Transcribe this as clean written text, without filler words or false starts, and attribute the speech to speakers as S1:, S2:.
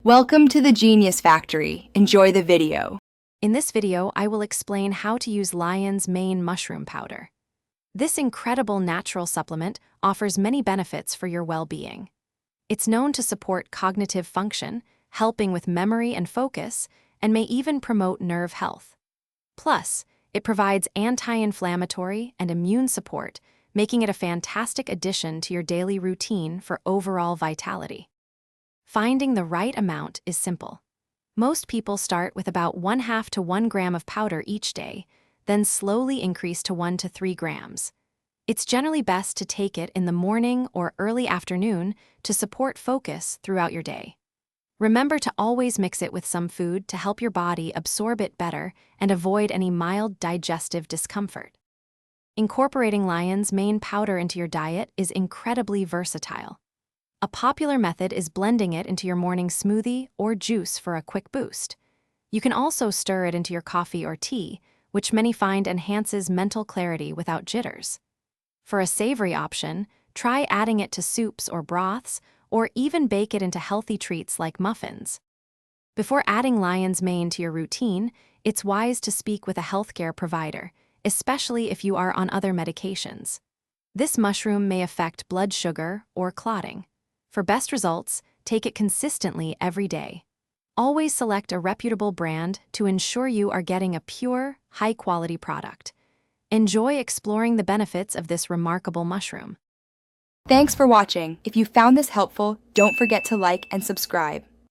S1: Welcome to the Genius Factory. Enjoy the video.
S2: In this video, I will explain how to use lion's mane mushroom powder. This incredible natural supplement offers many benefits for your well-being. It's known to support cognitive function, helping with memory and focus, and may even promote nerve health. Plus, it provides anti-inflammatory and immune support, making it a fantastic addition to your daily routine for overall vitality. Finding the right amount is simple. Most people start with about 1/2 to 1 gram of powder each day, then slowly increase to 1 to 3 grams. It's generally best to take it in the morning or early afternoon to support focus throughout your day. Remember to always mix it with some food to help your body absorb it better and avoid any mild digestive discomfort. Incorporating lion's mane powder into your diet is incredibly versatile. A popular method is blending it into your morning smoothie or juice for a quick boost. You can also stir it into your coffee or tea, which many find enhances mental clarity without jitters. For a savory option, try adding it to soups or broths, or even bake it into healthy treats like muffins. Before adding lion's mane to your routine, it's wise to speak with a healthcare provider, especially if you are on other medications. This mushroom may affect blood sugar or clotting. For best results, take it consistently every day. Always select a reputable brand to ensure you are getting a pure, high-quality product. Enjoy exploring the benefits of this remarkable mushroom.
S1: Thanks for watching. If you found this helpful, don't forget to like and subscribe.